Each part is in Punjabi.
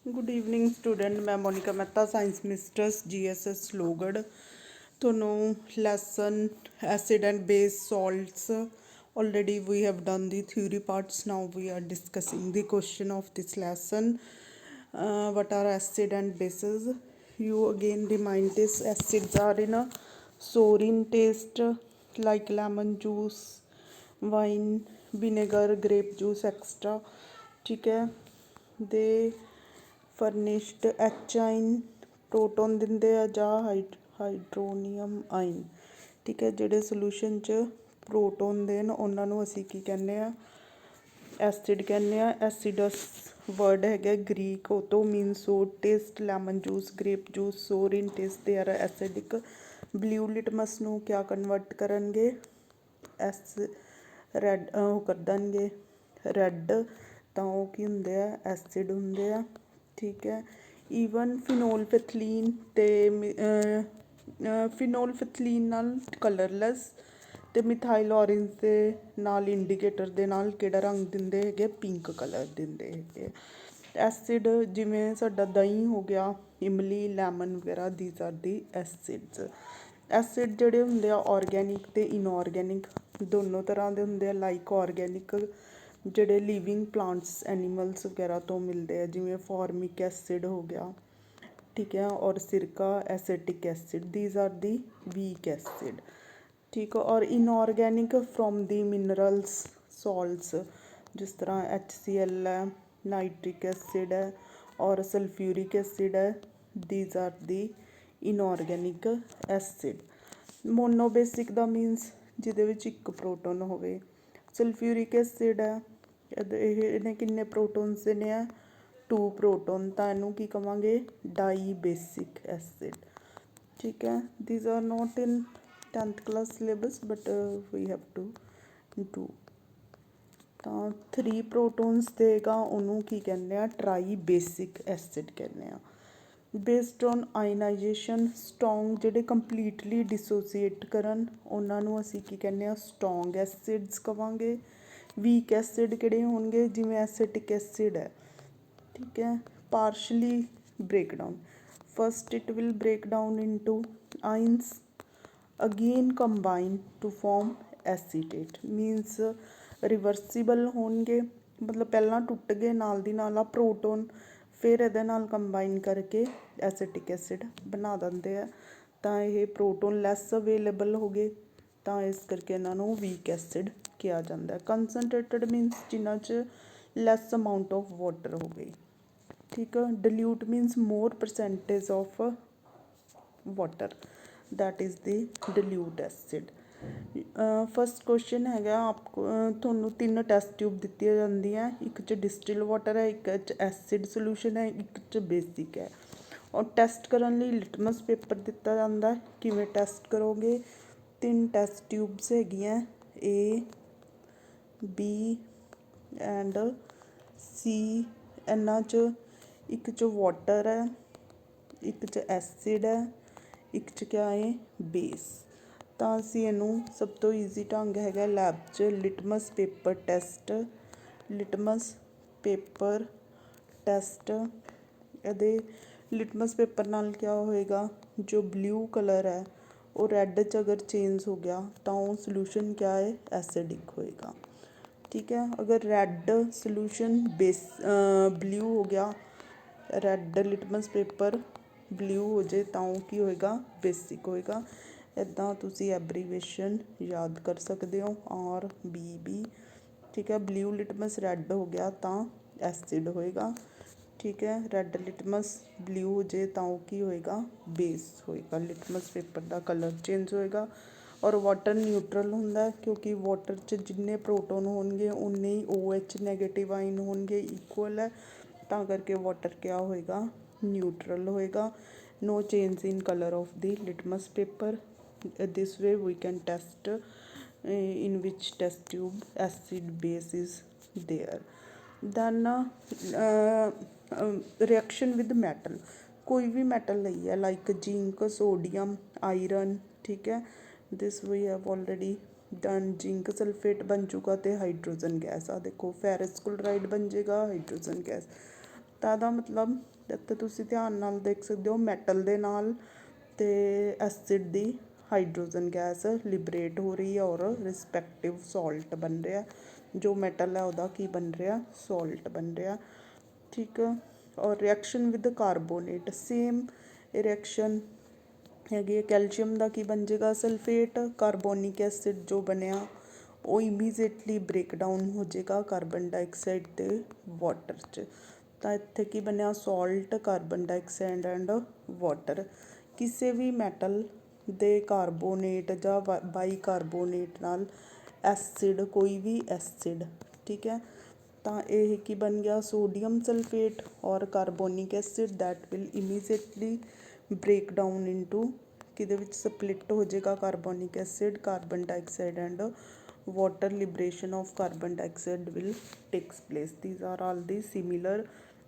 Good evening student. मैं Monika Mehta, science mistress GSS लोगड़। ਤੁਹਾਨੂੰ lesson acid and base salts already we have done the theory parts. Now we are discussing the question of this lesson. What are acid and bases? You again remind this acids are in a sour in taste like lemon juice, wine, vinegar, grape juice, etc. ठीक है। they furnished H ion proton ਦਿੰਦੇ ਆ ਜਾਂ ਹਾਈਡਰੋਨੀਅਮ ਆਇਨ। ਠੀਕ ਹੈ, ਜਿਹੜੇ ਸੋਲੂਸ਼ਨ 'ਚ ਪ੍ਰੋਟੋਨ ਦੇਣ ਉਹਨਾਂ ਨੂੰ ਅਸੀਂ ਕੀ ਕਹਿੰਦੇ ਆ? ਐਸਿਡ ਕਹਿੰਦੇ ਆ। ਐਸੀਡਸ ਵਰਡ ਹੈਗਾ ਗ੍ਰੀਕ, ਉਹ ਤੋਂ mean sour taste. Lemon juice, grape juice sour in taste, they are acidic. Blue litmus ਨੂੰ ਕਿਆ ਕਨਵਰਟ ਕਰਨਗੇ? ਰੈਡ ਉਹ ਕਰ ਦੇਣਗੇ ਰੈੱਡ, ਤਾਂ ਉਹ ਕੀ ਹੁੰਦੇ ਆ? ਐਸਿਡ ਹੁੰਦੇ ਆ। ਠੀਕ ਹੈ। ਈਵਨ ਫਿਨੋਲਫੈਥਲੀਨ ਅਤੇ ਫਿਨੋਲਫੈਥਲੀਨ ਨਾਲ ਕਲਰਲੈਸ ਅਤੇ ਮਿਥਾਈਲ ਔਰੇਂਜ ਦੇ ਨਾਲ ਇੰਡੀਕੇਟਰ ਦੇ ਨਾਲ ਕਿਹੜਾ ਰੰਗ ਦਿੰਦੇ ਹੈਗੇ? ਪਿੰਕ ਕਲਰ ਦਿੰਦੇ ਹੈਗੇ। ਐਸਿਡ ਜਿਵੇਂ ਸਾਡਾ ਦਹੀਂ ਹੋ ਗਿਆ, ਇਮਲੀ, ਲੈਮਨ ਵਗੈਰਾ, these are the acids. Acid ਜਿਹੜੇ ਹੁੰਦੇ ਆ ਔਰਗੈਨਿਕ ਅਤੇ ਇਨਔਰਗੈਨਿਕ ਦੋਨੋਂ ਤਰ੍ਹਾਂ ਦੇ ਹੁੰਦੇ ਆ। ਲਾਈਕ ਔਰਗੈਨਿਕ ਜਿਹੜੇ ਲਿਵਿੰਗ ਪਲਾਂਟਸ, ਐਨੀਮਲਸ ਵਗੈਰਾ ਤੋਂ ਮਿਲਦੇ ਆ, ਜਿਵੇਂ ਫਾਰਮਿਕ ਐਸਿਡ ਹੋ ਗਿਆ। ਠੀਕ ਹੈ। ਔਰ ਸਿਰਕਾ, ਐਸਿਟਿਕ acid, these are the week acid. ਠੀਕ ਹੈ। ਔਰ ਇਨਔਰਗੈਨਿਕ ਫਰੋਮ ਦੀ ਮਿਨਰਲਸ, ਸੋਲਟਸ, ਜਿਸ ਤਰ੍ਹਾਂ HCl ਹੈ, ਨਾਈਟ੍ਰਿਕ ਐਸਿਡ ਹੈ ਔਰ ਸਲਫਿਊਰਿਕ ਐਸਿਡ ਹੈ, these are the ਇਨਔਰਗੈਨਿਕ acid. ਮੋਨੋਬੇਸਿਕ the means ਜਿਹਦੇ ਵਿੱਚ ਇੱਕ ਪ੍ਰੋਟੋਨ ਹੋਵੇ। ਸਲਫਿਊਰਿਕ ਐਸਿਡ ਹੈ, ਇਹਨੇ ਕਿੰਨੇ ਪ੍ਰੋਟੋਨਸ ਦੇਣੇ ਆ? 2 ਪ੍ਰੋਟੋਨ, ਤਾਂ ਇਹਨੂੰ ਕੀ ਕਹਾਂਗੇ? Dibasic acid. ਠੀਕ ਹੈ। These are not in 10th class syllabus but we have to do. ਤਾਂ 3 ਪ੍ਰੋਟੋਨਸ ਦੇਗਾ, ਉਹਨੂੰ ਕੀ ਕਹਿੰਦੇ ਆ? ਟਰਾਈ ਬੇਸਿਕ ਐਸਿਡ ਕਹਿੰਦੇ ਆ। ਬੇਸਡ ਔਨ ਆਇਨਾਈਜੇਸ਼ਨ, ਸਟਰੋਂਗ ਜਿਹੜੇ ਕੰਪਲੀਟਲੀ ਡਿਸੋਸੀਏਟ ਕਰਨ ਉਹਨਾਂ ਨੂੰ ਅਸੀਂ ਕੀ ਕਹਿੰਦੇ ਆ? ਸਟਰੋਂਗ ਐਸਿਡਸ ਕਹਾਂਗੇ। ਵੀਕ ਐਸਿਡ ਕਿਹੜੇ ਹੋਣਗੇ? ਜਿਵੇਂ ਐਸਿਟਿਕ ਐਸਿਡ ਹੈ। ਠੀਕ ਹੈ। ਪਾਰਸ਼ਲੀ breakdown, first it will break down into ions, again combine to form acetate, means reversible ਹੋਣਗੇ। ਮਤਲਬ ਪਹਿਲਾਂ ਟੁੱਟ ਗਏ, ਨਾਲ ਦੀ ਨਾਲ ਆ ਪ੍ਰੋਟੋਨ, ਫਿਰ ਇਹਦੇ ਨਾਲ ਕੰਬਾਈਨ ਕਰਕੇ ਐਸਿਟਿਕ ਐਸਿਡ ਬਣਾ ਦਿੰਦੇ ਆ। ਤਾਂ ਇਹ ਪ੍ਰੋਟੋਨ ਲੈਸ ਅਵੇਲੇਬਲ ਹੋ ਗਏ, ਤਾਂ ਇਸ ਕਰਕੇ ਇਹਨਾਂ ਨੂੰ ਵੀਕ ਐਸਿਡ ਕਿਹਾ ਜਾਂਦਾ। ਕੰਸਨਟ੍ਰੇਟਡ ਮੀਨਸ ਜਿਨ੍ਹਾਂ 'ਚ ਲੈਸ ਅਮਾਊਂਟ ਆਫ ਵਾਟਰ ਹੋ ਗਈ। ਠੀਕ ਹੈ। Dilute means more percentage of water, that is the dilute acid. First question ਹੈਗਾ ਤੁਹਾਨੂੰ 3 ਟੈਸਟ ਟਿਊਬ ਦਿੱਤੀਆਂ ਜਾਂਦੀਆਂ। ਇੱਕ 'ਚ ਡਿਸਟਿਲ ਵਾਟਰ ਹੈ, ਇੱਕ 'ਚ ਐਸਿਡ ਸੋਲਿਊਸ਼ਨ ਹੈ, ਇੱਕ 'ਚ ਬੇਸਿਕ ਹੈ। ਔਰ ਟੈਸਟ ਕਰਨ ਲਈ ਲਿਟਮਸ ਪੇਪਰ ਦਿੱਤਾ ਜਾਂਦਾ। ਕਿਵੇਂ ਟੈਸਟ ਕਰੋਗੇ? 3 ਟੈਸਟ ਟਿਊਬਸ ਹੈਗੀਆਂ, A, B ਐਂਡ C। ਇਹਨਾਂ 'ਚ ਇੱਕ 'ਚ ਵਾਟਰ ਹੈ, ਇੱਕ 'ਚ ਐਸਿਡ ਹੈ, ਇੱਕ 'ਚ ਕਿਆ ਹੈ? ਬੇਸ। ਤਾਂ ਅਸੀਂ ਇਹਨੂੰ ਸਭ ਤੋਂ ਈਜ਼ੀ ਢੰਗ ਹੈਗਾ ਲੈਬ 'ਚ litmus paper test. Litmus paper test, ਇਹਦੇ ਲਿਟਮਸ ਪੇਪਰ ਨਾਲ ਕਿਆ ਹੋਏਗਾ? ਜੋ ਬਲਿਊ ਕਲਰ ਹੈ ਉਹ ਰੈੱਡ 'ਚ ਅਗਰ ਚੇਂਜ ਹੋ ਗਿਆ ਤਾਂ ਉਹ ਸੋਲਿਊਸ਼ਨ ਕਿਆ ਹੈ? ਐਸਿਡਿਕ ਹੋਏਗਾ। ਠੀਕ ਹੈ। ਅਗਰ ਰੈੱਡ ਸੋਲਿਊਸ਼ਨ ਬਲਿਊ ਹੋ ਗਿਆ, ਰੈੱਡ ਲਿਟਮਸ ਪੇਪਰ ਬਲਿਊ ਹੋ ਜੇ ਤਾਂ ਉਹ ਕੀ ਹੋਏਗਾ? ਬੇਸਿਕ ਹੋਏਗਾ। ਇੱਦਾਂ ਤੁਸੀਂ ਐਬਰੀਵੇਸ਼ਨ ਯਾਦ ਕਰ ਸਕਦੇ ਹੋ, RBB। ਠੀਕ ਹੈ। ਬਲਿਊ ਲਿਟਮਸ ਰੈੱਡ ਹੋ ਗਿਆ ਤਾਂ ਐਸਿਡ ਹੋਏਗਾ। ਠੀਕ ਹੈ। ਰੈੱਡ ਲਿਟਮਸ ਬਲਿਊ ਹੋ ਜੇ ਤਾਂ ਉਹ ਕੀ ਹੋਏਗਾ? ਬੇਸ ਹੋਏਗਾ। ਲਿਟਮਸ ਪੇਪਰ ਦਾ ਕਲਰ ਚੇਂਜ ਹੋਏਗਾ। ਔਰ ਵਾਟਰ ਨਿਊਟਰਲ ਹੁੰਦਾ, ਕਿਉਂਕਿ ਵਾਟਰ 'ਚ ਜਿੰਨੇ ਪ੍ਰੋਟੋਨ ਹੋਣਗੇ ਉਨੇ ਹੀ OH ਨੈਗੇਟਿਵ ਆਇਨ ਹੋਣਗੇ, ਇਕੁਅਲ ਹੈ। ਤਾਂ ਕਰਕੇ ਵਾਟਰ ਕਿਆ ਹੋਏਗਾ? ਨਿਊਟਰਲ ਹੋਏਗਾ। No change in colour of the litmus paper. This way we can test in which test tube acid base is there. Then reaction with metal, कोई भी metal ਲਈ ਹੈ like zinc, sodium, iron। ਠੀਕ ਹੈ। this we have already done। Zinc sulphate बन चुका, तो हाइड्रोजन गैस आ देखो, फेरस क्लोराइड बन जाएगा, हाइड्रोजन गैस। ਤਾਂ ਇਹਦਾ ਮਤਲਬ ਇੱਥੇ ਤੁਸੀਂ ਧਿਆਨ ਨਾਲ ਦੇਖ ਸਕਦੇ ਹੋ ਮੈਟਲ ਦੇ ਨਾਲ ਤੇ ਐਸਿਡ ਦੀ ਹਾਈਡਰੋਜਨ ਗੈਸ ਲਿਬਰੇਟ ਹੋ ਰਹੀ ਹੈ ਔਰ ਰਿਸਪੈਕਟਿਵ ਸੋਲਟ ਬਣ ਰਿਹਾ। ਜੋ ਮੈਟਲ ਹੈ ਉਹਦਾ ਕੀ ਬਣ ਰਿਹਾ, ਸੋਲਟ ਬਣ ਰਿਹਾ। ਠੀਕ ਹੈ। ਔਰ reaction with carbonate, same reaction ਹੈਗੀ ਹੈ। ਕੈਲਸ਼ੀਅਮ ਦਾ ਕੀ ਬਣ ਜਾਏਗਾ, ਸਲਫੇਟ। ਕਾਰਬੋਨਿਕ ਐਸਿਡ ਜੋ ਬਣਿਆ ਉਹ ਇਮੀਡੀਏਟਲੀ ਬ੍ਰੇਕ ਡਾਊਨ ਹੋ ਜਾਏਗਾ ਕਾਰਬਨ ਡਾਈਆਕਸਾਈਡ ਅਤੇ ਵਾਟਰ 'ਚ। ਤਾਂ ਇੱਥੇ ਕੀ ਬਣਿਆ, salt, carbon dioxide and water. ਕਿਸੇ ਵੀ ਮੈਟਲ ਦੇ ਕਾਰਬੋਨੇਟ ਜਾਂ ਬਾਈ ਕਾਰਬੋਨੇਟ ਨਾਲ ਐਸਿਡ, ਕੋਈ ਵੀ ਐਸਿਡ, ਠੀਕ ਹੈ, ਤਾਂ ਇਹ ਕੀ ਬਣ ਗਿਆ, ਸੋਡੀਅਮ ਸਲਫੇਟ ਔਰ carbonic acid that will immediately break down into ਕਿਹਦੇ ਵਿੱਚ ਸਪਲਿਟ ਹੋ ਜਾਏਗਾ, carbonic acid, carbon dioxide and water. Liberation of carbon dioxide will takes place. These are all the similar.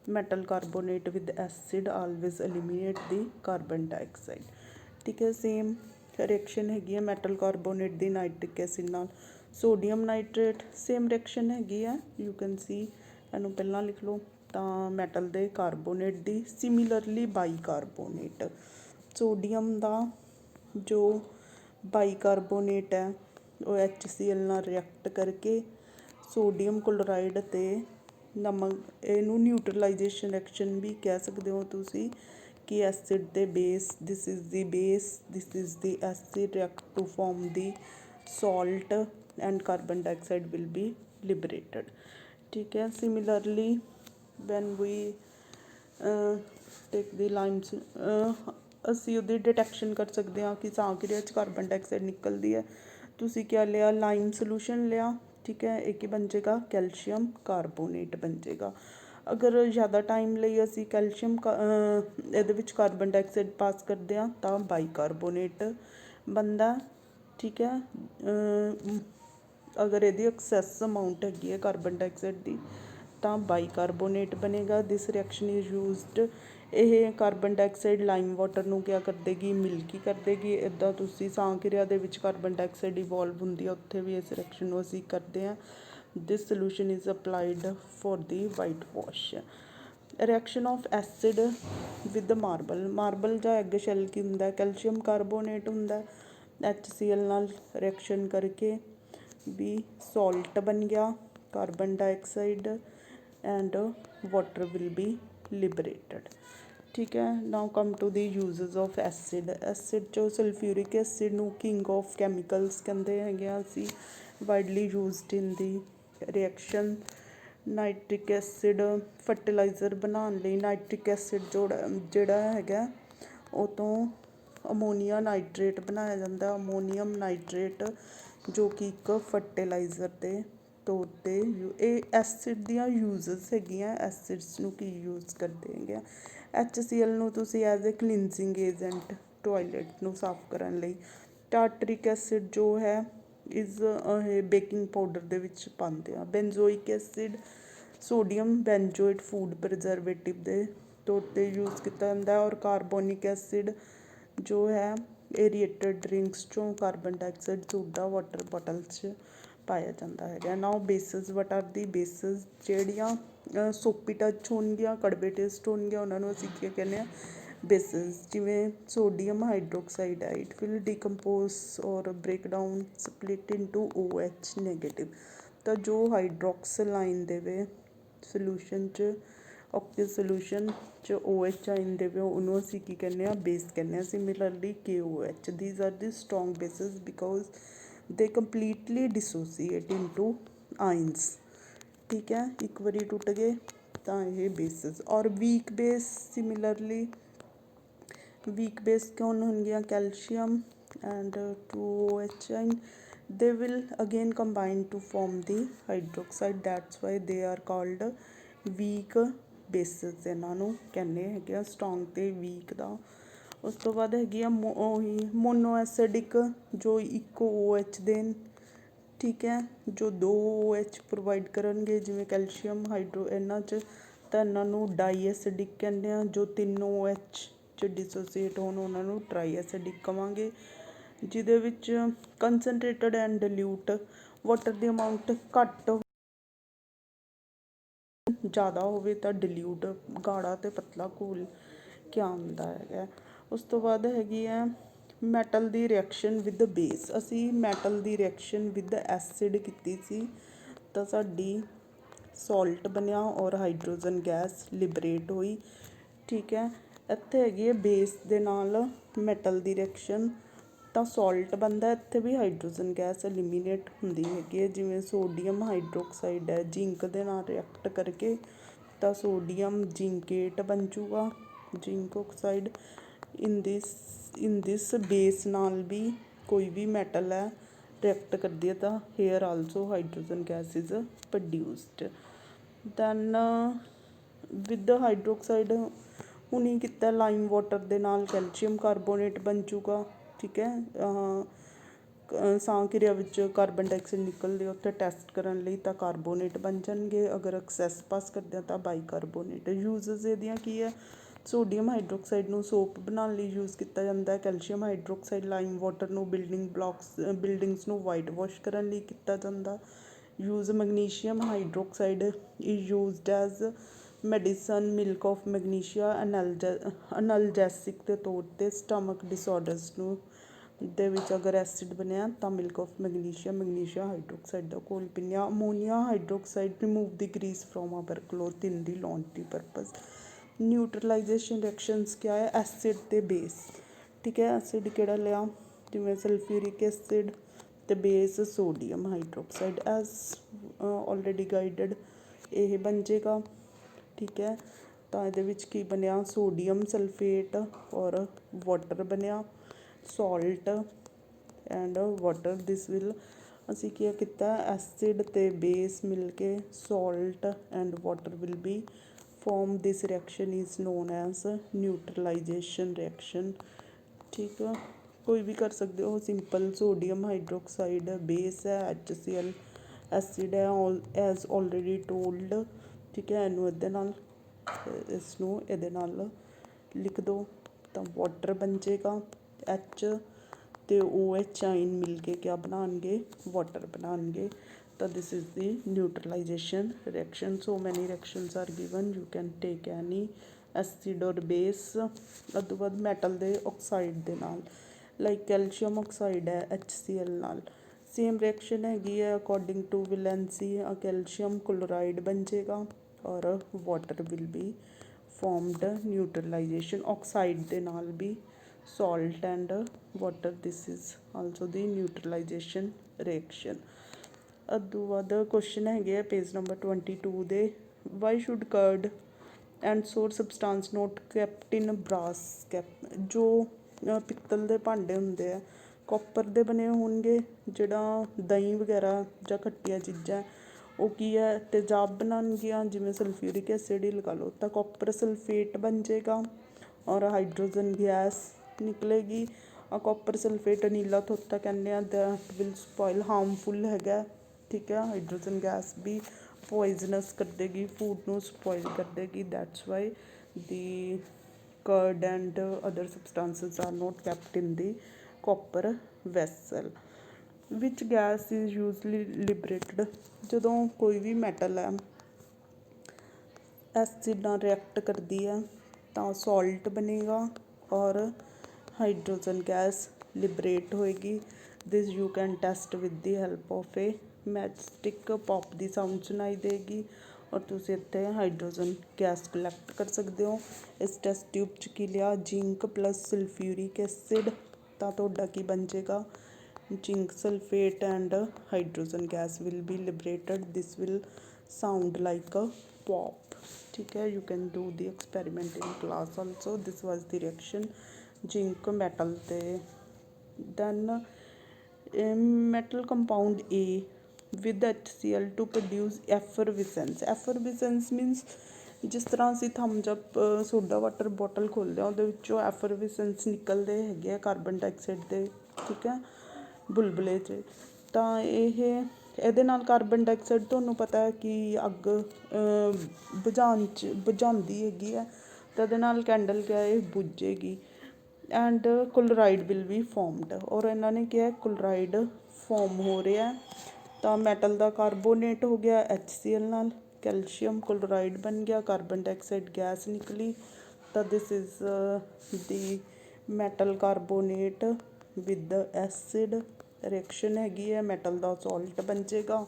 Metal carbonate with acid always eliminate the carbon dioxide. ठीक है। सेम रिएक्शन हैगी है मैटल कार्बोनेट ਦੀ ਨਾਈਟ੍ਰਿਕ ਐਸਿਡ ਨਾਲ। ਸੋਡੀਅਮ ਨਾਈਟ੍ਰੇਟ ਸੇਮ ਰਿਐਕਸ਼ਨ ਹੈਗੀ ਹੈ। ਯੂ ਕੈਨ ਸੀ, ਇਹਨੂੰ ਪਹਿਲਾਂ ਲਿਖ ਲਓ। ਤਾਂ ਮੈਟਲ ਦੇ ਕਾਰਬੋਨੇਟ ਦੀ ਸਿਮਿਲਰਲੀ ਬਾਈ ਕਾਰਬੋਨੇਟ, ਸੋਡੀਅਮ ਦਾ ਜੋ ਬਾਈ ਕਾਰਬੋਨੇਟ ਹੈ ਉਹ HCl ਨਾਲ ਰਿਐਕਟ ਕਰਕੇ ਸੋਡੀਅਮ ਕਲੋਰਾਈਡ ਅਤੇ ਨਮਕ, ਇਹਨੂੰ ਨਿਊਟਰਲਾਈਜੇਸ਼ਨ ਰਿਐਕਸ਼ਨ ਵੀ ਕਹਿ ਸਕਦੇ ਹੋ ਤੁਸੀਂ ਕਿ ਐਸਿਡ ਅਤੇ base, this is the base, this is the acid, react to form the salt and carbon dioxide will be liberated. ਠੀਕ ਹੈ। ਸਿਮਿਲਰਲੀ ਵੈਨ ਵੀ ਟੇਕ ਦੀ ਲਾਈਮਸ, ਅਸੀਂ ਉਹਦੀ ਡਿਟੈਕਸ਼ਨ ਕਰ ਸਕਦੇ ਹਾਂ ਕਿ ਸਾਹ ਕਿਰਿਆ 'ਚ ਕਾਰਬਨ ਡਾਈਆਕਸਾਈਡ ਨਿਕਲਦੀ ਹੈ। ਤੁਸੀਂ ਕਿਆ ਲਿਆ, ਲਾਈਮ ਸੋਲੂਸ਼ਨ ਲਿਆ। ਠੀਕ ਹੈ। ਇਹ ਕੀ ਬਣ ਜਾਏਗਾ, ਕੈਲਸ਼ੀਅਮ ਕਾਰਬੋਨੇਟ ਬਣ ਜਾਏਗਾ। ਅਗਰ ਜ਼ਿਆਦਾ ਟਾਈਮ ਲਈ ਅਸੀਂ ਕੈਲਸ਼ੀਅਮ ਇਹਦੇ ਵਿੱਚ ਕਾਰਬਨ ਡਾਈਆਕਸਾਈਡ ਪਾਸ ਕਰਦੇ ਹਾਂ ਤਾਂ ਬਾਈ ਕਾਰਬੋਨੇਟ ਬਣਦਾ। ਠੀਕ ਹੈ। ਅਗਰ ਇਹਦੀ ਐਕਸੈਸ ਅਮਾਊਂਟ ਹੈਗੀ ਹੈ ਕਾਰਬਨ ਡਾਈਆਕਸਾਈਡ ਦੀ ਤਾਂ ਬਾਈ ਕਾਰਬੋਨੇਟ ਬਣੇਗਾ। ਦਿਸ ਰਿਐਕਸ਼ਨ ਇਜ਼ ਯੂਜ਼ਡ। ਇਹ ਕਾਰਬਨ ਡਾਈਆਕਸਾਈਡ ਲਾਈਮ ਵਾਟਰ ਨੂੰ ਕਿਆ ਕਰ ਦੇਗੀ, ਮਿਲਕੀ ਕਰ ਦੇਗੀ। ਇੱਦਾਂ ਤੁਸੀਂ ਸਾਹ ਕਿਰਿਆ ਦੇ ਵਿੱਚ ਕਾਰਬਨ ਡਾਈਆਕਸਾਈਡ ਇਵੋਲਵ ਹੁੰਦੀ ਆ, ਉੱਥੇ ਵੀ ਇਸ ਰਿਐਕਸ਼ਨ ਨੂੰ ਅਸੀਂ ਕਰਦੇ ਹਾਂ। This solution is applied for the whitewash. Reaction of acid with marble, marble ਜਾਂ ਐਗ ਸ਼ੈਲ ਕੀ ਹੁੰਦਾ, ਕੈਲਸ਼ੀਅਮ ਕਾਰਬੋਨੇਟ ਹੁੰਦਾ। HCl ਨਾਲ ਰਿਐਕਸ਼ਨ ਕਰਕੇ ਵੀ ਸੋਲਟ ਬਣ ਗਿਆ, carbon dioxide and water will be liberated. ਠੀਕ ਹੈ। Now come to the uses of acid. Acid 'ਚੋਂ ਸਲਫਿਊਰਿਕ ਐਸਿਡ ਨੂੰ ਕਿੰਗ ਆਫ ਕੈਮੀਕਲਸ ਕਹਿੰਦੇ ਹੈਗੇ ਆ ਅਸੀਂ। Widely used in the reaction. Nitric acid fertiliser ਬਣਾਉਣ ਲਈ ਨਾਈਟ੍ਰਿਕ ਐਸਿਡ ਜਿਹੜਾ ਹੈਗਾ ਉਹ ਤੋਂ ਅਮੋਨੀਆ ਨਾਈਟ੍ਰੇਟ ਬਣਾਇਆ ਜਾਂਦਾ। ਅਮੋਨੀਅਮ ਨਾਈਟ੍ਰੇਟ ਜੋ ਕਿ ਇੱਕ ਫਰਟੀਲਾਈਜ਼ਰ ਦੇ ਤੌਰ 'ਤੇ ਇਹ ਐਸਿਡ ਦੀਆਂ ਯੂਜ਼ਸ ਹੈਗੀਆਂ। ਐਸਿਡਸ ਨੂੰ ਕੀ ਯੂਜ਼ ਕਰਦੇ ਹੈਗੇ ਆ। HCl ਨੂੰ ਤੁਸੀਂ as a cleansing agent toilet ਨੂੰ ਸਾਫ਼ ਕਰਨ ਲਈ। ਟਾਰਟਰਿਕ ਐਸਿਡ ਜੋ ਹੈ ਇਜ਼ ਇਹ ਬੇਕਿੰਗ ਪਾਊਡਰ ਦੇ ਵਿੱਚ ਪਾਉਂਦੇ ਆ। ਬੈਂਜ਼ੋਇਕ ਐਸਿਡ ਸੋਡੀਅਮ ਬੈਂਜੋਏਟ ਫੂਡ ਪ੍ਰੀਜ਼ਰਵੇਟਿਵ ਦੇ ਤੌਰ 'ਤੇ ਯੂਜ਼ ਕੀਤਾ ਜਾਂਦਾ। ਔਰ ਕਾਰਬੋਨਿਕ ਐਸਿਡ ਜੋ ਹੈ ਏਰੀਏਟਡ ਡਰਿੰਕਸ 'ਚੋਂ carbon dioxide soda water bottle 'ਚ ਪਾਇਆ ਜਾਂਦਾ ਹੈਗਾ। ਨਾਓ basis, what are the basis, ਜਿਹੜੀਆਂ ਸੋਪੀ ਟੱਚ ਹੋਣਗੀਆਂ, ਕੜਵੇ ਟੇਸਟ ਹੋਣਗੀਆਂ, ਉਹਨਾਂ ਨੂੰ ਅਸੀਂ ਕੀ ਕਹਿੰਦੇ ਹਾਂ, ਬੇਸਿਸ। ਜਿਵੇਂ ਸੋਡੀਅਮ ਹਾਈਡਰੋਕਸਾਈਡ ਹੈ, it will decompose or break down split into OH negative. ਤਾਂ ਜੋ ਹਾਈਡਰੋਕਸਲਾਈਨ ਦੇਵੇ ਸੋਲਿਊਸ਼ਨ 'ਚ, ਓਕੇ ਸੋਲਿਊਸ਼ਨ 'ਚ OH ਆਇਨ ਦੇਵੇ, ਉਹਨੂੰ ਅਸੀਂ ਕੀ ਕਹਿੰਦੇ ਹਾਂ, ਬੇਸ ਕਹਿੰਦੇ ਹਾਂ। Similarly KOH, these are the strong bases because they completely dissociate into ions. ਠੀਕ ਹੈ। ਇੱਕ ਵਾਰੀ ਟੁੱਟ ਗਏ ਤਾਂ ਇਹ ਬੇਸਿਸ। ਔਰ weak base similarly weak base ਕੌਣ ਹੋਣਗੀਆਂ, calcium and 2OH ion. they will again combine to form the hydroxide, that's why they are called weak bases। ਇਹਨਾਂ ਨੂੰ ਕਹਿੰਦੇ ਹੈਗੇ ਆ ਸਟਰੋਂਗ ਤੇ ਵੀਕ ਦਾ। ਉਸ ਤੋਂ ਬਾਅਦ ਹੈਗੀ ਆ ਉਹੀ ਮੋਨੋ ਐਸਿਡਿਕ ਜੋ ਇੱਕ OH ਦੇਣ। ਠੀਕ ਹੈ। ਜੋ 2 OH ਪ੍ਰੋਵਾਈਡ ਕਰਨਗੇ ਜਿਵੇਂ ਕੈਲਸ਼ੀਅਮ ਹਾਈਡਰੋ ਇਹਨਾਂ 'ਚ, ਤਾਂ ਇਹਨਾਂ ਨੂੰ ਡਾਈ ਐਸਿਡਿਕ ਕਹਿੰਦੇ ਆ। ਜੋ 3 OH 'ਚ ਡਿਸੋਸੀਏਟ ਹੋਣ ਉਹਨਾਂ ਨੂੰ ਟਰਾਈ ਐਸਿਡਿਕ ਕਹਾਂਗੇ। ਜਿਹਦੇ ਵਿੱਚ ਕੰਸਨਟ੍ਰੇਟਡ ਐਂਡ ਡਿਲਿਊਟ ਵਾਟਰ ਦੀ ਅਮਾਊਂਟ ਘੱਟ ज़्यादा होवे ਤਾਂ ਡਿਲਿਊਟ ਗਾੜਾ ਤੇ ਪਤਲਾ ਘੋਲ ਕਿਆ ਹੁੰਦਾ ਹੈਗਾ। ਉਸ ਤੋਂ ਬਾਅਦ ਹੈਗੀ ਹੈ metal the reaction with base. ਅਸੀਂ metal the reaction with acid ਕੀਤੀ ਸੀ ਤਾਂ ਸਾਡੀ ਸੋਲਟ ਬਣਿਆ ਔਰ ਹਾਈਡਰੋਜਨ ਗੈਸ ਲਿਬਰੇਟ ਹੋਈ। ਠੀਕ ਹੈ, ਇੱਥੇ ਹੈਗੀ ਹੈ ਬੇਸ ਦੇ ਨਾਲ ਮੈਟਲ ਦੀ ਰਿਐਕਸ਼ਨ ਤਾਂ ਸੋਲਟ ਬਣਦਾ, ਇੱਥੇ ਵੀ ਹਾਈਡਰੋਜਨ ਗੈਸ ਐਲੀਮੀਨੇਟ ਹੁੰਦੀ ਹੈਗੀ ਹੈ। ਜਿਵੇਂ ਸੋਡੀਅਮ ਹਾਈਡਰੋਕਸਾਈਡ ਹੈ, ਜ਼ਿੰਕ ਦੇ ਨਾਲ ਰਿਐਕਟ ਕਰਕੇ ਤਾਂ ਸੋਡੀਅਮ ਜ਼ਿੰਕੇਟ ਬਣ ਜੂਗਾ, ਜ਼ਿੰਕ ਆਕਸਾਈਡ। ਇਨ ਦਿਸ ਬੇਸ ਨਾਲ ਵੀ ਕੋਈ ਵੀ ਮੈਟਲ ਹੈ ਰਿਐਕਟ ਕਰਦੀ ਹੈ ਤਾਂ here also hydrogen gas is produced. Then with hydroxide ਹੁਣ ਹੀ ਕੀਤਾ ਲਾਈਮ ਵਾਟਰ ਦੇ ਨਾਲ ਕੈਲਸ਼ੀਅਮ ਕਾਰਬੋਨੇਟ ਬਣ ਜੂਗਾ। ਠੀਕ ਹੈ, ਸਾਹ ਕਿਰਿਆ ਵਿੱਚ ਕਾਰਬਨ ਡਾਈਆਕਸਾਈਡ ਨਿਕਲਦੇ ਉੱਥੇ ਟੈਸਟ ਕਰਨ ਲਈ ਤਾਂ ਕਾਰਬੋਨੇਟ ਬਣ ਜਾਣਗੇ। ਅਗਰ ਐਕਸੈਸ ਪਾਸ ਕਰਦੇ ਹਾਂ ਤਾਂ ਬਾਈਕਾਰਬੋਨੇਟ। ਯੂਜ਼ਸ ਇਹਦੀਆਂ ਕੀ ਹੈ, ਸੋਡੀਅਮ ਹਾਈਡਰੋਕਸਾਈਡ ਨੂੰ ਸੋਪ ਬਣਾਉਣ ਲਈ ਯੂਜ਼ ਕੀਤਾ ਜਾਂਦਾ। ਕੈਲਸ਼ੀਅਮ ਹਾਈਡਰੋਕਸਾਈਡ ਲਾਈਮ ਵਾਟਰ ਨੂੰ ਬਿਲਡਿੰਗਸ ਨੂੰ ਵਾਈਟ ਵਾਸ਼ ਕਰਨ ਲਈ ਕੀਤਾ ਜਾਂਦਾ। Use magnesium hydroxide is used as medicine, milk of magnesia analgesic ਦੇ ਤੌਰ 'ਤੇ ਸਟਮਕ ਡਿਸਆਰਡਰਸ ਨੂੰ ਦੇ ਵਿੱਚ ਅਗਰ ਐਸਿਡ ਬਣਿਆ ਤਾਂ ਮਿਲਕ ਆਫ ਮੈਗਨੀਸ਼ੀਆ ਹਾਈਡਰੋਕਸਾਈਡ ਦਾ ਘੋਲ ਪੀਂਦੇ ਹਾਂ। Ammonia hydroxide remove the grease from hour cloth in the laundry purpose. ਨਿਊਟਰਲਾਈਜੇਸ਼ਨ reactions ਕਿਆ ਹੈ, ਐਸਿਡ ਅਤੇ ਬੇਸ। ਠੀਕ ਹੈ, ਐਸਿਡ ਕਿਹੜਾ ਲਿਆ, ਜਿਵੇਂ ਸਲਫਿਊਰਿਕ ਐਸਿਡ ਅਤੇ base sodium hydroxide as already guided ਇਹ ਬਣ ਜਾਏਗਾ। ਠੀਕ ਹੈ, ਤਾਂ ਇਹਦੇ ਵਿੱਚ ਕੀ ਬਣਿਆ, ਸੋਡੀਅਮ ਸਲਫੇਟ ਔਰ ਵਾਟਰ ਬਣਿਆ, salt and water. This will ਅਸੀਂ ਕੀ ਕੀਤਾ, ਐਸਿਡ ਅਤੇ ਬੇਸ ਮਿਲ ਕੇ salt and water will be form. This reaction is known as neutralisation reaction. ਠੀਕ ਆ, ਕੋਈ ਵੀ ਕਰ ਸਕਦੇ ਹੋ, ਸਿੰਪਲ ਸੋਡੀਅਮ ਹਾਈਡਰੋਕਸਾਈਡ ਬੇਸ ਹੈ, HCl ਐਸਿਡ ਹੈ ਐਜ਼ ਆਲਰੇਡੀ ਟੋਲਡ। ਠੀਕ ਹੈ, ਇਹਨੂੰ ਇਹਦੇ ਨਾਲ ਇਸ ਨੂੰ ਇਹਦੇ ਨਾਲ ਲਿਖ ਦਿਓ ਤਾਂ ਵਾਟਰ ਬਣ ਜਾਏਗਾ। H ਅਤੇ OH ਆਇਨ ਮਿਲ ਕੇ ਕਿਆ ਬਣਾਉਣਗੇ, ਵਾਟਰ ਬਣਾਉਣਗੇ। ਤਾਂ ਦਿਸ is the ਨਿਊਟਰਲਾਈਜੇਸ਼ਨ reaction. So many reactions are given, you can take any acid ਔਰ ਬੇਸ। ਉਸ ਤੋਂ ਬਾਅਦ ਮੈਟਲ ਦੇ ਆਕਸਾਈਡ ਦੇ ਨਾਲ, ਲਾਈਕ ਕੈਲਸ਼ੀਅਮ ਆਕਸਾਈਡ ਹੈ HCl ਨਾਲ ਸੇਮ ਰਿਐਕਸ਼ਨ ਹੈਗੀ ਹੈ। According to valency calcium chloride ਬਣ ਜਾਏਗਾ ਔਰ water will be formed. Neutralisation oxide ਦੇ ਨਾਲ ਵੀ salt and water, this is also the neutralization reaction। ਅੱਧੂ ਬਾਅਦ ਕੁਐਸਚਨ ਹੈਗੇ ਆ ਪੇਜ ਨੰਬਰ 22 ਦੇ। Why should curd and sour substance not kept in brass cup. ਜੋ ਪਿੱਤਲ ਦੇ ਭਾਂਡੇ ਹੁੰਦੇ ਆ ਕਾਪਰ ਦੇ ਬਣੇ ਹੋਣਗੇ, ਜਿਹੜਾ ਦਹੀਂ ਵਗੈਰਾ ਜਾਂ ਖੱਟੀਆਂ ਚੀਜ਼ਾਂ ਉਹ ਕੀ ਹੈ ਤੇਜ਼ਾਬ ਬਣਾਉਣਗੀਆਂ, ਜਿਵੇਂ ਸਲਫਿਊਰਿਕ ਐਸਿਡ ਹੀ ਲਗਾ ਲਓ ਤਾਂ ਕਾਪਰ ਸਲਫੇਟ ਬਣ ਜਾਏਗਾ ਔਰ ਹਾਈਡਰੋਜਨ ਗੈਸ ਨਿਕਲੇਗੀ। ਕਾਪਰ ਸਲਫੇਟ ਨੀਲਾ ਥੋਤਾ ਕਹਿੰਦੇ ਆ, ਦੈਟ ਵਿਲ ਸਪੋਇਲ ਹਾਰਮਫੁੱਲ ਹੈਗਾ। ਠੀਕ ਹੈ, ਹਾਈਡਰੋਜਨ ਗੈਸ ਵੀ ਪੋਇਜ਼ਨਸ ਕਰ ਦੇਗੀ, ਫੂਡ ਨੂੰ ਸਪੋਇਲ ਕਰ ਦੇਗੀ। That's why the curd and other substances are not kept in the copper vessel. Which gas is usually liberated. ਜਦੋਂ ਕੋਈ ਵੀ ਮੈਟਲ ਹੈ ਐਸਿਡ ਨਾਲ ਰਿਐਕਟ ਕਰਦੀ ਹੈ ਤਾਂ ਸੋਲਟ ਬਣੇਗਾ ਔਰ ਹਾਈਡਰੋਜਨ ਗੈਸ ਲਿਬਰੇਟ ਹੋਏਗੀ। This you can test with the help of a matchstick. Pop ਦੀ ਸਾਊਂਡ ਸੁਣਾਈ ਦੇਗੀ ਔਰ ਤੁਸੀਂ ਇੱਥੇ ਹਾਈਡਰੋਜਨ ਗੈਸ ਕਲੈਕਟ ਕਰ ਸਕਦੇ ਹੋ। ਇਸ ਟੈਸਟ ਟਿਊਬ 'ਚ ਕੀ ਲਿਆ, ਜ਼ਿੰਕ ਪਲੱਸ ਸਲਫਿਊਰਿਕ ਐਸਿਡ ਤਾਂ ਤੁਹਾਡਾ ਕੀ ਬਣ ਜਾਏਗਾ, zinc sulphate and hydrogen gas will be liberated. This will sound like a pop. ਠੀਕ ਹੈ, you can do the experiment in class also. This was the reaction zinc metal ਤੇ। Then metal compound A with HCl to produce effervescence। effervescence means ਜਿਸ ਤਰ੍ਹਾਂ ਅਸੀਂ Thums Up soda water bottle ਖੋਲ੍ਹਦੇ ਹਾਂ ਉਹਦੇ ਵਿੱਚੋਂ ਐਫਰਵੈਸੈਂਸ ਨਿਕਲਦੇ ਹੈਗੇ ਆ ਕਾਰਬਨ ਡਾਈਆਕਸਾਈਡ ਦੇ। ਠੀਕ ਹੈ, ਬੁਲਬੁਲੇ 'ਚ ਤਾਂ ਇਹਦੇ ਨਾਲ ਕਾਰਬਨ ਡਾਈਆਕਸਾਈਡ ਤੁਹਾਨੂੰ ਪਤਾ ਹੈ ਕਿ ਅੱਗ ਬੁਝਾਉਂਦੀ ਹੈਗੀ ਹੈ ਤਾਂ ਇਹਦੇ ਨਾਲ ਕੈਂਡਲ ਕਿਆ ਇਹ ਬੁਝੇਗੀ। ਐਂਡ ਕਲੋਰਾਈਡ ਵਿਲ ਵੀ ਫੋਰਮਡ ਔਰ ਇਹਨਾਂ ਨੇ ਕਿਹਾ ਕਲੋਰਾਈਡ ਫੋਰਮ ਹੋ ਰਿਹਾ ਤਾਂ ਮੈਟਲ ਦਾ ਕਾਰਬੋਨੇਟ ਹੋ ਗਿਆ HCl ਨਾਲ, कैल्शियम क्लोराइड बन गया, कार्बन डाइऑक्साइड गैस निकली। तो this is the metal carbonate with acid reaction हैगी है, मैटल का सॉल्ट बन जाएगा।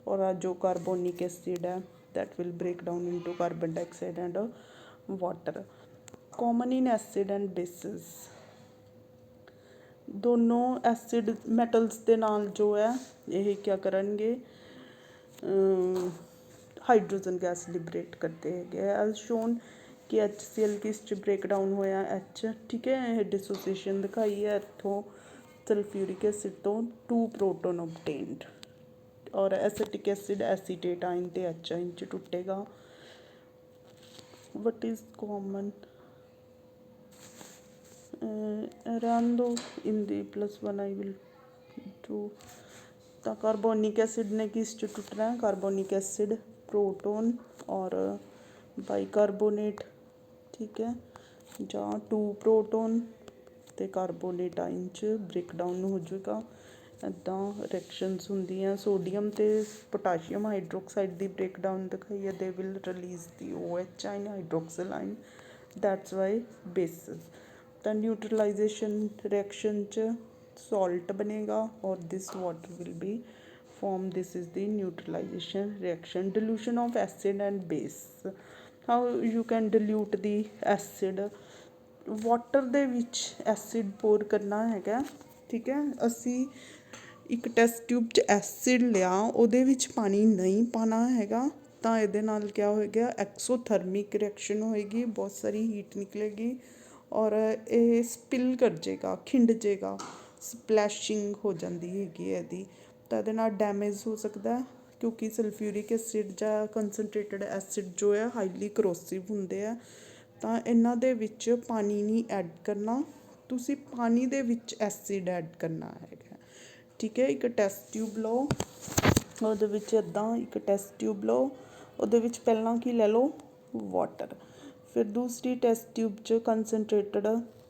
और आ जो कार्बोनिक एसिड है that will break down into carbon dioxide and water. Common in acid and bases, दोनों एसिड मैटल्स के नाल जो है ये क्या करेंगे, हाइड्रोजन गैस लिबरेट करते हैं। एज शोन कि HCl किस च ब्रेक डाउन होया H, ठीक है। ये डिसोसीएशन दिखाई है इतों सल्फ्यूरिक एसिड तो 2 प्रोटोन ऑब्टेन्ड, और एसिटिक एसिड एसीटेट आइन ते H आइन च टुटेगा। वट इज़ कॉमन रहन दो इन दी +1 आई विल डू। तो कार्बोनिक एसिड ने किस च टुटना है, कार्बोनिक एसिड प्रोटोन और बाइकार्बोनेट, ठीक है, जहाँ 2 प्रोटोन ते कार्बोनेट आइन च ब्रेक डाउन हो जाएगा। इदा रिएक्शनस होंदियां। सोडियम ते पोटाशियम हाइड्रोक्साइड दी ब्रेक डाउन दिखाई है, they will release the OH ion hydroxyl ion, that's why bases. तो न्यूट्रलाइजेशन रिएक्शन च सॉल्ट बनेगा और this water will be form, this is the neutralisation reaction. Dilution of acid and base, how you can dilute the acid. Water दे विच एसिड पोर करना हैगा, ठीक है। असी एक टैस्ट ट्यूब च एसिड लिया, ਉਹਦੇ ਵਿੱਚ पानी नहीं पाना हैगा, तो ये नाल क्या होएगा, एक्सोथर्मिक रिएक्शन होएगी, बहुत सारी हीट निकलेगी और ये स्पिल कर जाएगा, खिंड जाएगा, स्पलैशिंग हो जाती हैगी ਇਹਦੀ। तो ये नाल डैमेज हो सकता है, क्योंकि सल्फ्यूरिक एसिड ਜਾਂ ਕੰਸਨਟ੍ਰੇਟਡ ਐਸਿਡ जो है हाईली ਕਰੋਸਿਵ ਹੁੰਦੇ ਆ। ਤਾਂ ਇਹਨਾਂ ਦੇ ਵਿੱਚ ਪਾਣੀ ਨਹੀਂ ਐਡ ਕਰਨਾ, ਤੁਸੀਂ ਪਾਣੀ ਦੇ ਵਿੱਚ ਐਸਿਡ ਐਡ ਕਰਨਾ ਹੈਗਾ, ਠੀਕ ਹੈ। ਇੱਕ ਟੈਸਟ ਟਿਊਬ ਲਓ, ਉਹਦੇ ਵਿੱਚ ਇੱਦਾਂ ਇੱਕ ਟੈਸਟ ਟਿਊਬ ਲਓ, ਉਹਦੇ ਵਿੱਚ ਪਹਿਲਾਂ ਕੀ ਲੈ ਲਓ, ਵਾਟਰ। ਫਿਰ ਦੂਸਰੀ ਟੈਸਟ ਟਿਊਬ 'ਚ ਕੰਸਨਟ੍ਰੇਟਡ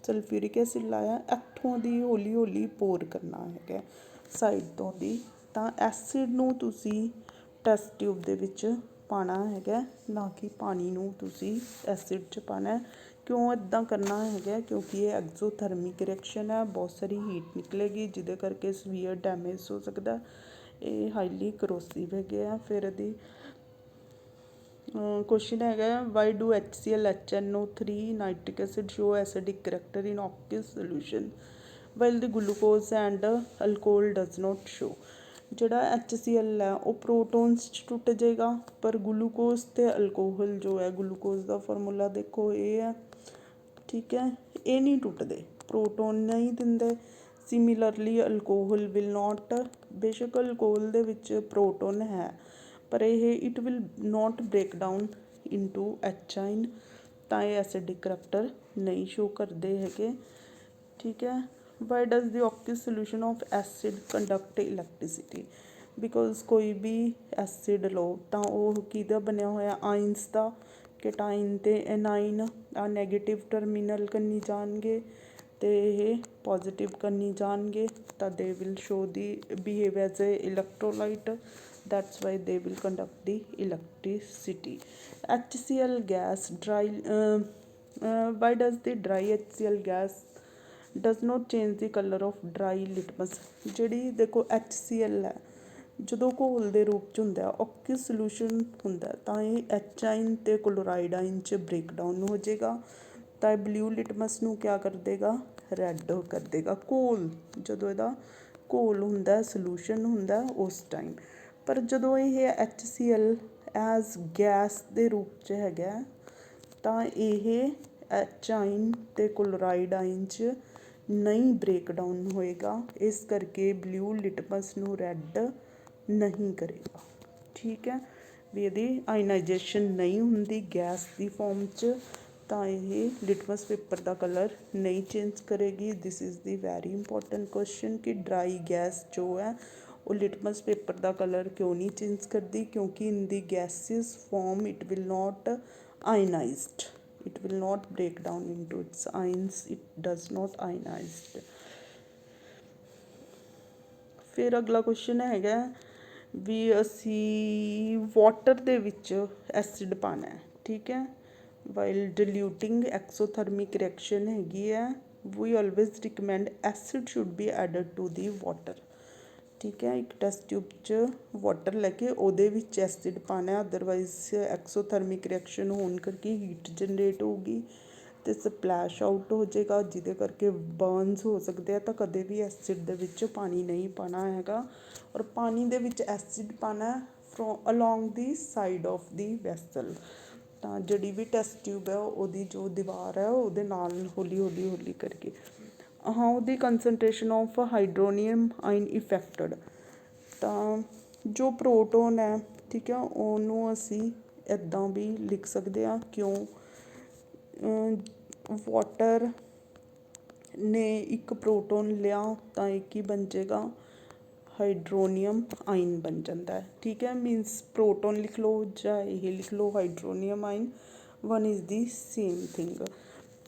ਸਲਫਿਊਰਿਕ ਐਸਿਡ ਲਾਇਆ, ਇੱਥੋਂ ਦੀ ਹੌਲੀ ਹੌਲੀ ਪੋਰ ਕਰਨਾ ਹੈਗਾ ਸਾਈਡ ਤੋਂ ਦੀ। ਤਾਂ ਐਸਿਡ ਨੂੰ ਤੁਸੀਂ ਟੈਸਟ ਟਿਊਬ ਦੇ ਵਿੱਚ ਪਾਉਣਾ ਹੈਗਾ, ਨਾ ਕਿ ਪਾਣੀ ਨੂੰ ਤੁਸੀਂ ਐਸਿਡ 'ਚ ਪਾਉਣਾ। ਕਿਉਂ ਇੱਦਾਂ ਕਰਨਾ ਹੈਗਾ, ਕਿਉਂਕਿ ਇਹ ਐਗਜ਼ੋਥਰਮਿਕ ਰਿਐਕਸ਼ਨ ਹੈ, ਬਹੁਤ ਸਾਰੀ ਹੀਟ ਨਿਕਲੇਗੀ ਜਿਹਦੇ ਕਰਕੇ ਸਵੀਅਰ ਡੈਮੇਜ ਹੋ ਸਕਦਾ। ਇਹ ਹਾਈਲੀ ਕਰੋਸਿਵ ਹੈਗੇ ਆ। ਫਿਰ ਇਹਦੀ क्वेश्चन है, why do HCl HNO3 nitric acid show acidic character in aqueous solution while the glucose and alcohol does not show. जोड़ा HCl है वो प्रोटोन्स टुट जाएगा, पर ग्लूकोज ते अल्कोहल जो है, ग्लूकोज का फार्मूला देखो ये है, ठीक है, ये नहीं टुटते, प्रोटोन नहीं देंगे। सिमिलरली अल्कोहल विल नॉट, बेशक अल्कोहल दे विच प्रोटोन है पर ये it will not break down into H ion, तो ये एसिडिक करैक्टर नहीं शो करते है, ठीक है। Why does the aqueous solution of acid conduct electricity, because कोई भी एसिड लो तो वह किहदा बनया होया, आइनस का, कैटाइन ते एनाइन आ नैगेटिव टर्मिनल कन्नी जाएंगे तो ये पॉजिटिव कन्नी जाएंगे, तो they will show the behave as a electrolyte, that's why they will conduct the electricity. HCl gas dry, why does the dry HCl gas does not change the color of dry litmus। ਜਿਹੜੀ ਦੇਖੋ HCl ਹੈ, ਜਦੋਂ ਘੋਲ ਦੇ ਰੂਪ 'ਚ ਹੁੰਦਾ ਔਕਿਊਸ ਸੋਲੂਸ਼ਨ ਹੁੰਦਾ ਤਾਂ ਇਹ H ਆਇਨ ਅਤੇ ਕਲੋਰਾਈਡ ਆਇਨ 'ਚ ਬ੍ਰੇਕ ਡਾਊਨ ਹੋ ਜਾਏਗਾ, ਤਾਂ ਇਹ ਬਲਿਊ ਲਿਟਮਸ ਨੂੰ ਕਿਆ ਕਰ ਦੇਗਾ, ਰੈੱਡ ਕਰ ਦੇਗਾ। ਘੋਲ ਜਦੋਂ ਇਹਦਾ ਘੋਲ ਹੁੰਦਾ, ਸੋਲੂਸ਼ਨ ਹੁੰਦਾ ਉਸ ਟਾਈਮ। पर जो ये HCl एज गैस के रूप च है तो ये H आइन ते क्लोराइड आइन च नहीं ब्रेक डाउन होएगा, इस करके ब्लू लिटमस नू रैड नहीं करेगा, ठीक है। भी यदि आयनाइजेशन नहीं होंगी गैस की फॉर्म च तो ये लिटमस पेपर का कलर नहीं चेंज करेगी। This is the very important question कि ड्राई गैस जो है वो लिटमस पेपर का कलर क्यों नहीं चेंज करती, क्योंकि in the gaseous form it will not ionised, it will not break down into its ions, it does not ionised. फिर अगला क्वेश्चन है ਵੀ ਅਸੀਂ ਵਾਟਰ ਦੇ ਵਿੱਚ ਐਸਿਡ ਪਾਉਣਾ ਹੈ, ਠੀਕ ਹੈ। ਵਾਈਲ ਡਿਲਿਊਟਿੰਗ ਐਕਸੋਥਰਮਿਕ ਰਿਐਕਸ਼ਨ ਹੈਗੀ ਹੈ, we always recommend acid should be added to the water, ਠੀਕ ਹੈ। ਇੱਕ ਟੈਸਟ ਟਿਊਬ 'ਚ ਵਾਟਰ ਲੈ ਕੇ ਉਹਦੇ ਵਿੱਚ ਐਸਿਡ ਪਾਉਣਾ, ਅਦਰਵਾਈਜ਼ ਐਕਸੋਥਰਮਿਕ ਰਿਐਕਸ਼ਨ ਹੋਣ ਕਰਕੇ ਹੀਟ ਜਨਰੇਟ ਹੋਊਗੀ ਅਤੇ ਸਪਲੈਸ਼ ਆਊਟ ਹੋ ਜਾਏਗਾ, ਜਿਹਦੇ ਕਰਕੇ ਬਰਨਸ ਹੋ ਸਕਦੇ ਆ। ਤਾਂ ਕਦੇ ਵੀ ਐਸਿਡ ਦੇ ਵਿੱਚ ਪਾਣੀ ਨਹੀਂ ਪਾਉਣਾ ਹੈਗਾ, ਔਰ ਪਾਣੀ ਦੇ ਵਿੱਚ ਐਸਿਡ ਪਾਉਣਾ along the side of the vessel. ਤਾਂ ਜਿਹੜੀ ਵੀ ਟੈਸਟ ਟਿਊਬ ਹੈ ਉਹਦੀ ਜੋ ਦੀਵਾਰ ਹੈ ਉਹਦੇ ਨਾਲ ਹੌਲੀ ਹੌਲੀ ਹੌਲੀ ਕਰਕੇ how the ਕੰਸਨਟ੍ਰੇਸ਼ਨ of ਹਾਈਡਰੋਨੀਅਮ ion affected. ਤਾਂ ਜੋ ਪ੍ਰੋਟੋਨ ਹੈ, ਠੀਕ ਹੈ, ਉਹਨੂੰ ਅਸੀਂ ਇੱਦਾਂ ਵੀ ਲਿਖ ਸਕਦੇ ਹਾਂ, ਕਿਉਂ ਵਾਟਰ ਨੇ ਇੱਕ ਪ੍ਰੋਟੋਨ ਲਿਆ ਤਾਂ ਇੱਕ ਹੀ ਬਣ ਜਾਏਗਾ, ਹਾਈਡਰੋਨੀਅਮ ਆਇਨ ਬਣ ਜਾਂਦਾ ਹੈ, ਠੀਕ ਹੈ। ਮੀਨਸ ਪ੍ਰੋਟੋਨ ਲਿਖ ਲਓ ਜਾਂ ਇਹ ਲਿਖ ਲਓ hydronium ion, one is the same thing.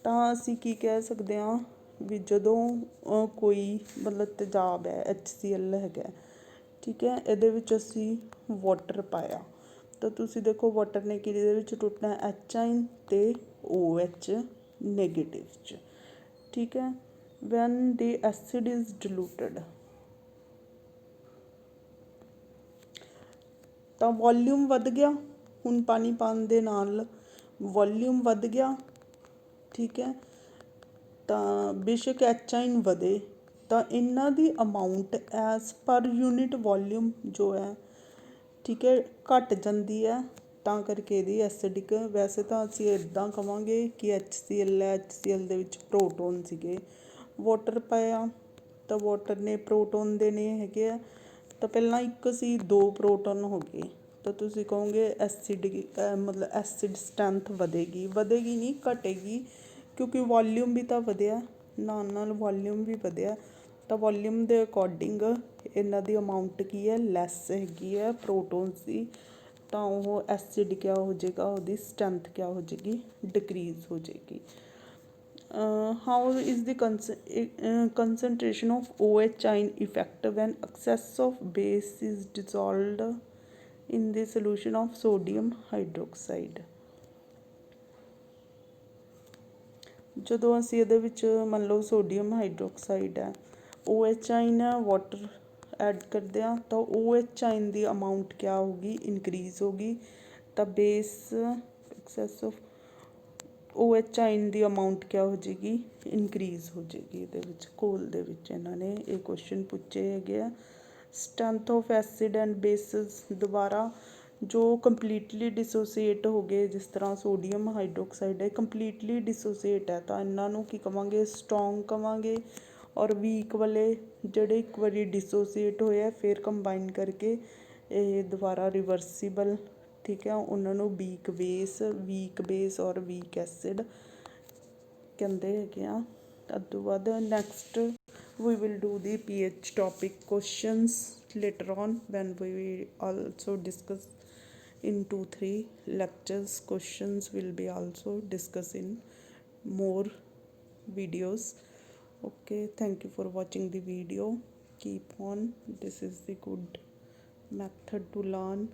ਤਾਂ ਅਸੀਂ ਕੀ ਕਹਿ ਸਕਦੇ ਹਾਂ ਵੀ ਜਦੋਂ ਕੋਈ ਮਤਲਬ ਤੇਜ਼ਾਬ ਹੈ, HCl ਹੈਗਾ, ਠੀਕ ਹੈ, ਇਹਦੇ ਵਿੱਚ ਅਸੀਂ ਵਾਟਰ ਪਾਇਆ ਤਾਂ ਤੁਸੀਂ ਦੇਖੋ ਵਾਟਰ ਨੇ ਕਿਹਦੇ ਵਿੱਚ ਟੁੱਟਣਾ, H ਆਇਨ ਅਤੇ OH ਨੈਗੇਟਿਵ 'ਚ, ਠੀਕ ਹੈ। ਵੈਨ ਦੀ ਐਸਿਡ ਇਜ਼ ਡਿਲੂਟਡ ਤਾਂ ਵੋਲਿਊਮ ਵੱਧ ਗਿਆ, ਹੁਣ ਪਾਣੀ ਪਾਉਣ ਦੇ ਨਾਲ ਵੋਲਿਊਮ ਵੱਧ ਗਿਆ, ਠੀਕ ਹੈ। ਤਾਂ ਬੇਸ਼ੱਕ H ਆਇਨ ਵਧੇ ਤਾਂ ਇਹਨਾਂ ਦੀ amount as per unit volume ਜੋ ਹੈ, ਠੀਕ ਹੈ, ਘੱਟ ਜਾਂਦੀ ਹੈ। ਤਾਂ ਕਰਕੇ ਇਹਦੀ ਐਸਿਡਿਕ, ਵੈਸੇ ਤਾਂ ਅਸੀਂ ਇੱਦਾਂ ਕਹਾਂਗੇ ਕਿ HCl ਹੈ, HCl ਦੇ ਵਿੱਚ ਪ੍ਰੋਟੋਨ ਸੀਗੇ, ਵਾਟਰ ਪਾਇਆ ਤਾਂ ਵਾਟਰ ਨੇ ਪ੍ਰੋਟੋਨ ਦੇਣੇ ਹੈਗੇ ਆ, ਤਾਂ ਪਹਿਲਾਂ ਇੱਕ ਸੀ, ਦੋ ਪ੍ਰੋਟੋਨ ਹੋ ਗਏ, ਤਾਂ ਤੁਸੀਂ ਕਹੋਗੇ ਐਸਿਡ ਮਤਲਬ ਐਸਿਡ ਸਟਰੈਂਥ ਵਧੇਗੀ ਨਹੀਂ, ਘਟੇਗੀ, ਕਿਉਂਕਿ ਵੋਲਿਊਮ ਵੀ ਤਾਂ ਵਧਿਆ, ਨਾਲ ਵੋਲਿਊਮ ਵੀ ਵਧਿਆ। ਤਾਂ ਵੋਲਿਊਮ ਦੇ ਅਕੋਰਡਿੰਗ ਇਹਨਾਂ ਦੀ ਅਮਾਊਂਟ ਕੀ ਹੈ, ਲੈਸ ਹੈਗੀ ਹੈ ਪ੍ਰੋਟੋਨਸ ਦੀ, ਤਾਂ ਉਹ ਐਸਿਡ ਕਿਆ ਹੋ ਜਾਏਗਾ, ਉਹਦੀ ਸਟਰੈਂਥ ਕਿਆ ਹੋ ਜਾਏਗੀ, ਡਿਕਰੀਜ਼ ਹੋ ਜਾਏਗੀ। How is the concentration of OH ion effect when excess of base is dissolved in the solution of sodium hydroxide। ਜਦੋਂ ਅਸੀਂ ਇਹਦੇ ਵਿੱਚ ਮੰਨ ਲਓ ਸੋਡੀਅਮ ਹਾਈਡਰੋਕਸਾਈਡ ਹੈ, OH ਆਇਨ ਹੈ, ਵਾਟਰ ਐਡ ਕਰਦੇ ਹਾਂ ਤਾਂ OH ਆਇਨ ਦੀ ਅਮਾਊਂਟ ਕਿਆ ਹੋਊਗੀ, ਇਨਕਰੀਜ਼ ਹੋਗੀ, ਤਾਂ base access of OH ion the amount ਕਿਆ ਹੋ ਜਾਏਗੀ, ਇਨਕਰੀਜ਼ ਹੋ ਜਾਏਗੀ। ਇਹਦੇ ਵਿੱਚ ਘੋਲ ਦੇ ਵਿੱਚ ਇਹਨਾਂ ਨੇ ਇਹ ਕੁਐਸਚਨ ਪੁੱਛੇ ਹੈਗੇ ਆ। Strength of acid and basis ਦੁਬਾਰਾ ਜੋ ਕੰਪਲੀਟਲੀ ਡਿਸੋਸੀਏਟ ਹੋ ਗਏ, ਜਿਸ ਤਰ੍ਹਾਂ ਸੋਡੀਅਮ ਹਾਈਡਰੋਕਸਾਈਡ ਹੈ ਕੰਪਲੀਟਲੀ ਡਿਸੋਸੀਏਟ ਹੈ, ਤਾਂ ਇਹਨਾਂ ਨੂੰ ਕੀ ਕਹਾਂਗੇ, ਸਟਰੋਂਗ ਕਹਾਂਗੇ। ਔਰ ਵੀਕ ਵਾਲੇ ਜਿਹੜੇ ਇੱਕ ਵਾਰੀ ਡਿਸੋਸੀਏਟ ਹੋਏ ਆ ਫਿਰ ਕੰਬਾਈਨ ਕਰਕੇ ਇਹ ਦੁਬਾਰਾ ਰਿਵਰਸੀਬਲ, ਠੀਕ ਹੈ, ਉਹਨਾਂ ਨੂੰ ਵੀਕ ਬੇਸ ਔਰ ਵੀਕ ਐਸਿਡ ਕਹਿੰਦੇ ਹੈਗੇ ਆ। ਉਸ ਤੋਂ ਬਾਅਦ next we will do the pH topic questions later on when we also discuss in 2-3 lectures. Questions will be also discussed in more videos. Okay, thank you for watching the video. Keep on, this is the good method to learn.